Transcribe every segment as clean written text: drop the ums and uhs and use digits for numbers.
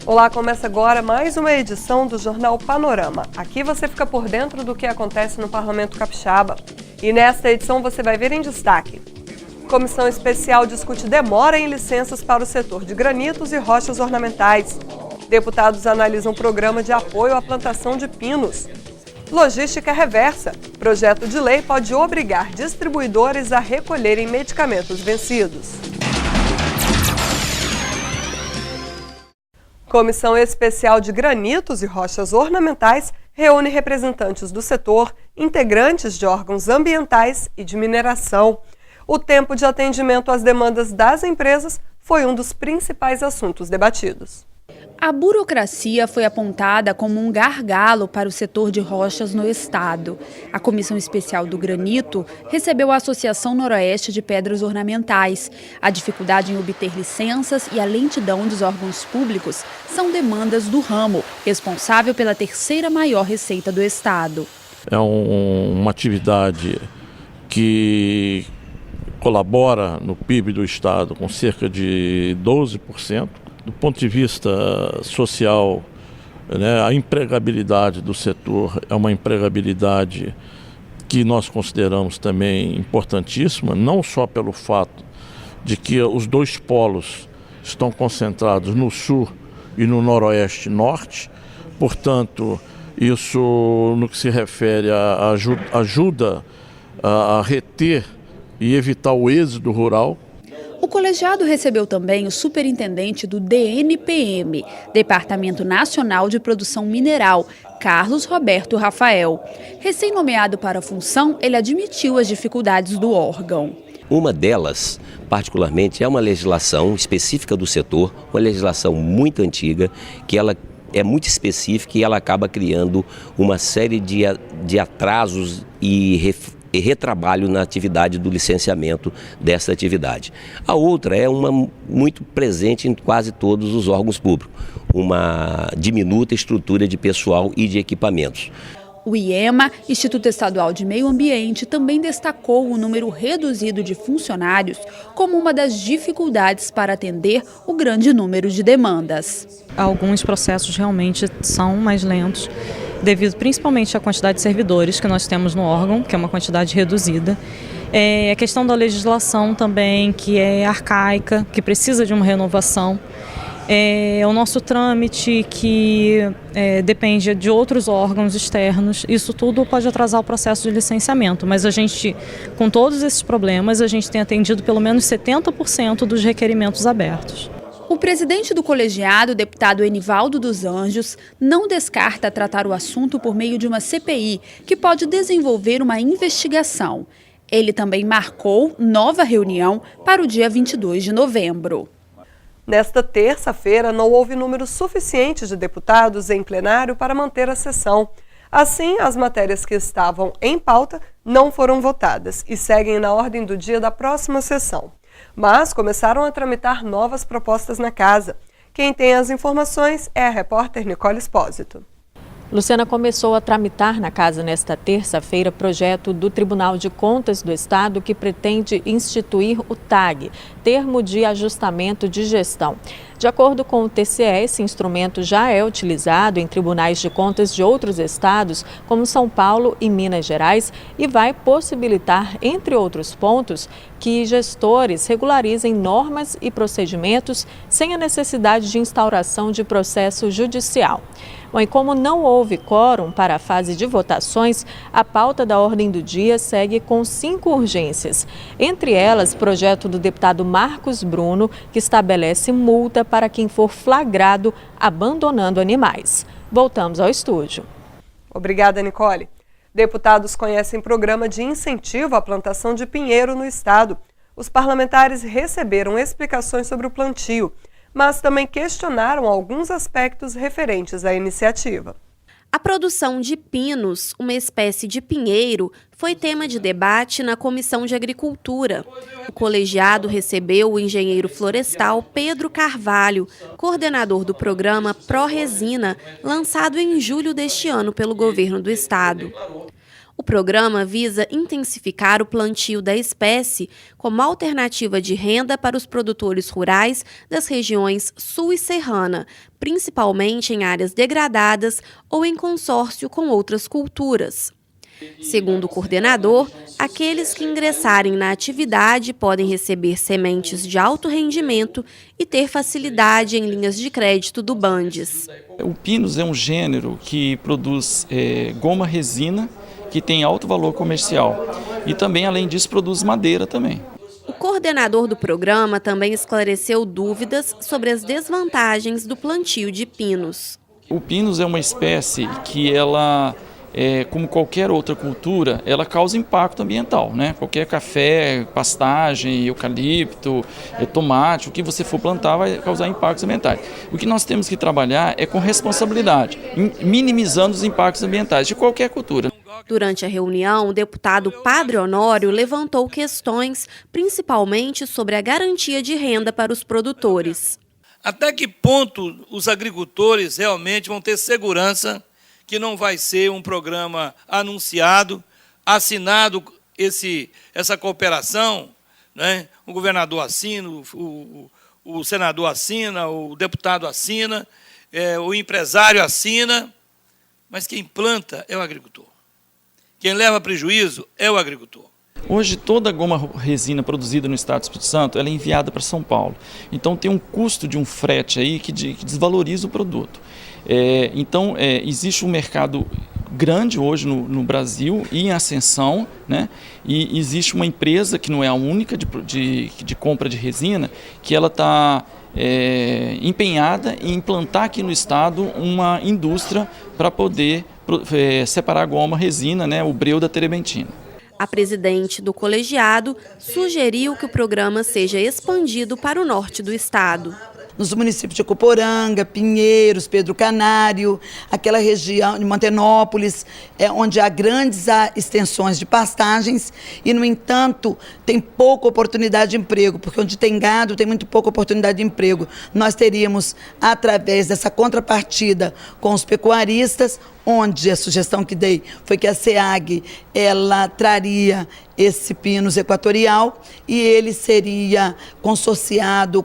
Olá, começa agora mais uma edição do Jornal Panorama. Aqui você fica por dentro do que acontece no Parlamento Capixaba. E nesta edição você vai ver em destaque: Comissão Especial discute demora em licenças para o setor de granitos e rochas ornamentais. Deputados analisam programa de apoio à plantação de pinos. Logística reversa. Projeto de lei pode obrigar distribuidores a recolherem medicamentos vencidos. Comissão Especial de Granitos e Rochas Ornamentais reúne representantes do setor, integrantes de órgãos ambientais e de mineração. O tempo de atendimento às demandas das empresas foi um dos principais assuntos debatidos. A burocracia foi apontada como um gargalo para o setor de rochas no estado. A Comissão Especial do Granito recebeu a Associação Noroeste de Pedras Ornamentais. A dificuldade em obter licenças e a lentidão dos órgãos públicos são demandas do ramo, responsável pela terceira maior receita do estado. É uma atividade que colabora no PIB do estado com cerca de 12%. Do ponto de vista social, a empregabilidade do setor é uma empregabilidade que nós consideramos também importantíssima, não só pelo fato de que os dois polos estão concentrados no sul e no noroeste norte, portanto, isso no que se refere a ajuda a reter e evitar o êxodo rural. O colegiado recebeu também o superintendente do DNPM, Departamento Nacional de Produção Mineral, Carlos Roberto Rafael. Recém-nomeado para a função, ele admitiu as dificuldades do órgão. Uma delas, particularmente, é uma legislação específica do setor, uma legislação muito antiga, que ela é muito específica e ela acaba criando uma série de atrasos e retrabalho na atividade do licenciamento dessa atividade. A outra é uma muito presente em quase todos os órgãos públicos, uma diminuta estrutura de pessoal e de equipamentos. O IEMA, Instituto Estadual de Meio Ambiente, também destacou o número reduzido de funcionários como uma das dificuldades para atender o grande número de demandas. Alguns processos realmente são mais lentos, devido principalmente à quantidade de servidores que nós temos no órgão, que é uma quantidade reduzida. A questão da legislação também, que é arcaica, que precisa de uma renovação. O nosso trâmite, que depende de outros órgãos externos. Isso tudo pode atrasar o processo de licenciamento, mas a gente, com todos esses problemas, a gente tem atendido pelo menos 70% dos requerimentos abertos. O presidente do colegiado, deputado Enivaldo dos Anjos, não descarta tratar o assunto por meio de uma CPI, que pode desenvolver uma investigação. Ele também marcou nova reunião para o dia 22 de novembro. Nesta terça-feira, não houve número suficiente de deputados em plenário para manter a sessão. Assim, as matérias que estavam em pauta não foram votadas e seguem na ordem do dia da próxima sessão. Mas começaram a tramitar novas propostas na casa. Quem tem as informações é a repórter Nicole Espósito. Luciana, começou a tramitar na casa nesta terça-feira projeto do Tribunal de Contas do Estado que pretende instituir o TAG, Termo de Ajustamento de Gestão. De acordo com o TCE, esse instrumento já é utilizado em tribunais de contas de outros estados, como São Paulo e Minas Gerais, e vai possibilitar, entre outros pontos, que gestores regularizem normas e procedimentos sem a necessidade de instauração de processo judicial. Bom, e como não houve quórum para a fase de votações, a pauta da ordem do dia segue com 5 urgências. Entre elas, projeto do deputado Marcos Bruno, que estabelece multa para quem for flagrado abandonando animais. Voltamos ao estúdio. Obrigada, Nicole. Deputados conhecem programa de incentivo à plantação de pinheiro no estado. Os parlamentares receberam explicações sobre o plantio, mas também questionaram alguns aspectos referentes à iniciativa. A produção de pinos, uma espécie de pinheiro, foi tema de debate na Comissão de Agricultura. O colegiado recebeu o engenheiro florestal Pedro Carvalho, coordenador do programa Pró-Resina, lançado em julho deste ano pelo governo do estado. O programa visa intensificar o plantio da espécie como alternativa de renda para os produtores rurais das regiões sul e serrana, principalmente em áreas degradadas ou em consórcio com outras culturas. Segundo o coordenador, aqueles que ingressarem na atividade podem receber sementes de alto rendimento e ter facilidade em linhas de crédito do Bandes. O Pinus é um gênero que produz goma-resina, que tem alto valor comercial. E também, além disso, produz madeira também. O coordenador do programa também esclareceu dúvidas sobre as desvantagens do plantio de pinos. O Pinus é uma espécie que ela... como qualquer outra cultura, ela causa impacto ambiental, né? Qualquer café, pastagem, eucalipto, tomate, o que você for plantar vai causar impactos ambientais. O que nós temos que trabalhar é com responsabilidade, minimizando os impactos ambientais de qualquer cultura. Durante a reunião, o deputado Padre Honório levantou questões, principalmente sobre a garantia de renda para os produtores. Até que ponto os agricultores realmente vão ter segurança que não vai ser um programa anunciado, assinado essa cooperação, né? O governador assina, o senador assina, o deputado assina, o empresário assina, mas quem planta é o agricultor. Quem leva prejuízo é o agricultor. Hoje toda a goma-resina produzida no estado do Espírito Santo ela é enviada para São Paulo. Então tem um custo de um frete aí que desvaloriza o produto. Então existe um mercado grande hoje no Brasil e em ascensão, né? E existe uma empresa que não é a única de compra de resina, que ela está empenhada em implantar aqui no estado uma indústria para poder separar a goma-resina, né? O breu da terebentina. A presidente do colegiado sugeriu que o programa seja expandido para o norte do estado. Nos municípios de Coporanga, Pinheiros, Pedro Canário, aquela região de Mantenópolis, onde há grandes extensões de pastagens e, no entanto, tem pouca oportunidade de emprego, porque onde tem gado tem muito pouca oportunidade de emprego. Nós teríamos, através dessa contrapartida com os pecuaristas, onde a sugestão que dei foi que a SEAG ela traria esse Pinus equatorial e ele seria consorciado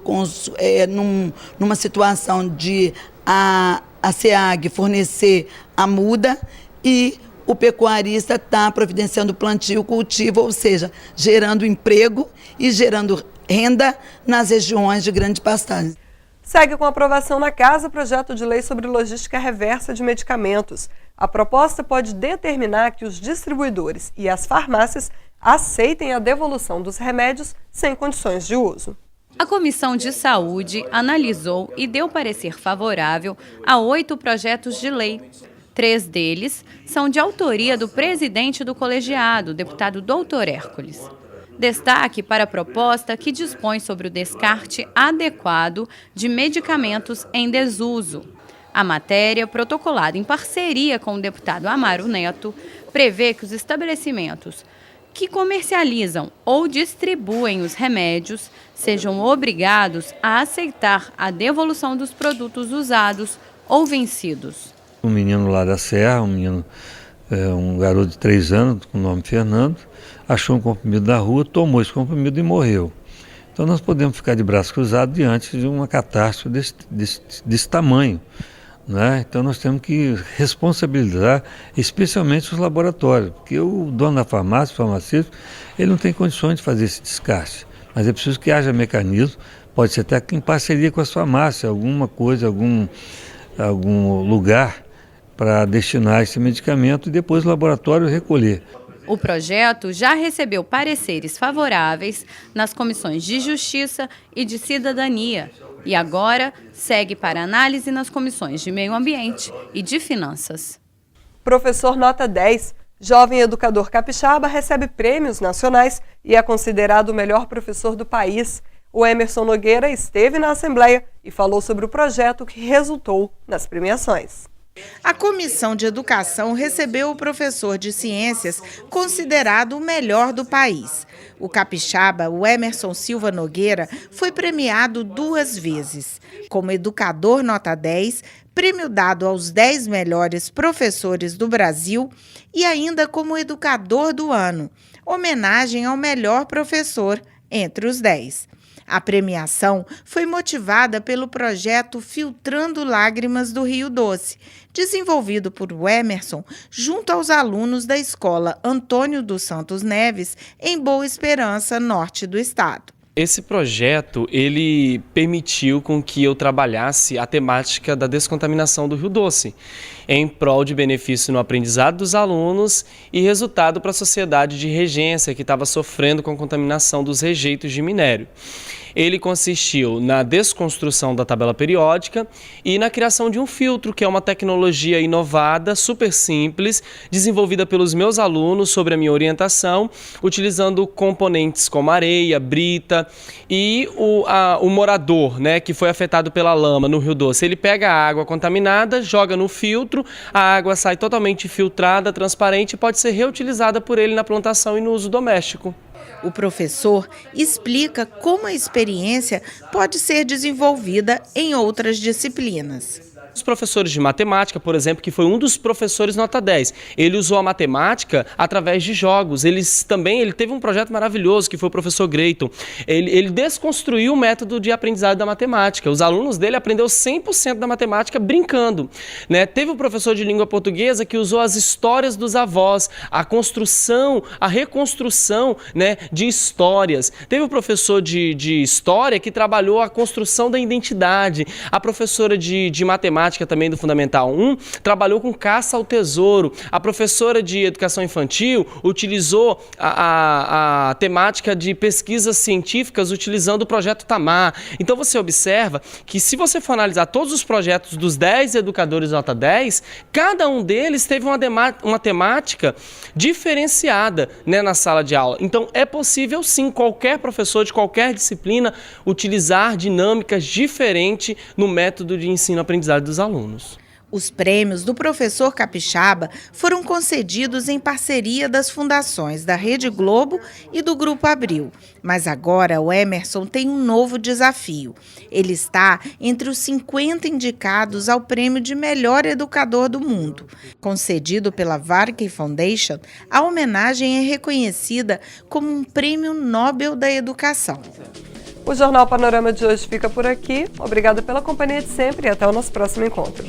numa situação de a SEAG fornecer a muda e o pecuarista está providenciando plantio, cultivo, ou seja, gerando emprego e gerando renda nas regiões de grande pastagem. Segue com aprovação na Casa o projeto de lei sobre logística reversa de medicamentos. A proposta pode determinar que os distribuidores e as farmácias aceitem a devolução dos remédios sem condições de uso. A Comissão de Saúde analisou e deu parecer favorável a 8 projetos de lei. 3 deles são de autoria do presidente do colegiado, deputado Dr. Hércules. Destaque para a proposta que dispõe sobre o descarte adequado de medicamentos em desuso. A matéria, protocolada em parceria com o deputado Amaro Neto, prevê que os estabelecimentos que comercializam ou distribuem os remédios sejam obrigados a aceitar a devolução dos produtos usados ou vencidos. Um menino lá da Serra, um garoto de 3 anos, com o nome Fernando, achou um comprimido na rua, tomou esse comprimido e morreu. Então nós podemos ficar de braço cruzado diante de uma catástrofe desse tamanho, né? Então nós temos que responsabilizar especialmente os laboratórios, porque o dono da farmácia, o farmacêutico, ele não tem condições de fazer esse descarte, mas é preciso que haja mecanismo, pode ser até em parceria com as farmácias, alguma coisa, algum lugar para destinar esse medicamento e depois o laboratório recolher. O projeto já recebeu pareceres favoráveis nas comissões de Justiça e de Cidadania e agora segue para análise nas comissões de Meio Ambiente e de Finanças. Professor nota 10, jovem educador capixaba, recebe prêmios nacionais e é considerado o melhor professor do país. O Emerson Nogueira esteve na Assembleia e falou sobre o projeto que resultou nas premiações. A Comissão de Educação recebeu o professor de Ciências considerado o melhor do país. O capixaba, o Emerson Silva Nogueira, foi premiado 2 vezes. Como educador nota 10, prêmio dado aos 10 melhores professores do Brasil e ainda como educador do ano, homenagem ao melhor professor entre os 10. A premiação foi motivada pelo projeto Filtrando Lágrimas do Rio Doce, desenvolvido por Emerson junto aos alunos da Escola Antônio dos Santos Neves, em Boa Esperança, norte do estado. Esse projeto, ele permitiu com que eu trabalhasse a temática da descontaminação do Rio Doce, em prol de benefício no aprendizado dos alunos e resultado para a sociedade de Regência, que estava sofrendo com a contaminação dos rejeitos de minério. Ele consistiu na desconstrução da tabela periódica e na criação de um filtro, que é uma tecnologia inovada, super simples, desenvolvida pelos meus alunos sobre a minha orientação, utilizando componentes como areia, brita e o morador, né, que foi afetado pela lama no Rio Doce. Ele pega a água contaminada, joga no filtro, a água sai totalmente filtrada, transparente e pode ser reutilizada por ele na plantação e no uso doméstico. O professor explica como a experiência pode ser desenvolvida em outras disciplinas. Os professores de matemática, por exemplo, que foi um dos professores nota 10, ele usou a matemática através de jogos. Ele teve um projeto maravilhoso, que foi o professor Greyton. Ele desconstruiu o método de aprendizado da matemática. Os alunos dele aprenderam 100% da matemática brincando, né? Teve um professor de língua portuguesa que usou as histórias dos avós, a construção, a reconstrução, né, de histórias. Teve um professor de história que trabalhou a construção da identidade. A professora de matemática também do Fundamental 1, trabalhou com caça ao tesouro. A professora de educação infantil utilizou a temática de pesquisas científicas utilizando o projeto Tamar. Então você observa que, se você for analisar todos os projetos dos 10 educadores nota 10, cada um deles teve uma temática diferenciada, né, na sala de aula. Então é possível sim, qualquer professor de qualquer disciplina utilizar dinâmicas diferentes no método de ensino-aprendizagem dos alunos. Os prêmios do professor capixaba foram concedidos em parceria das fundações da Rede Globo e do Grupo Abril. Mas agora o Emerson tem um novo desafio. Ele está entre os 50 indicados ao prêmio de melhor educador do mundo. Concedido pela Varkey Foundation, a homenagem é reconhecida como um prêmio Nobel da Educação. O Jornal Panorama de hoje fica por aqui. Obrigada pela companhia de sempre e até o nosso próximo encontro.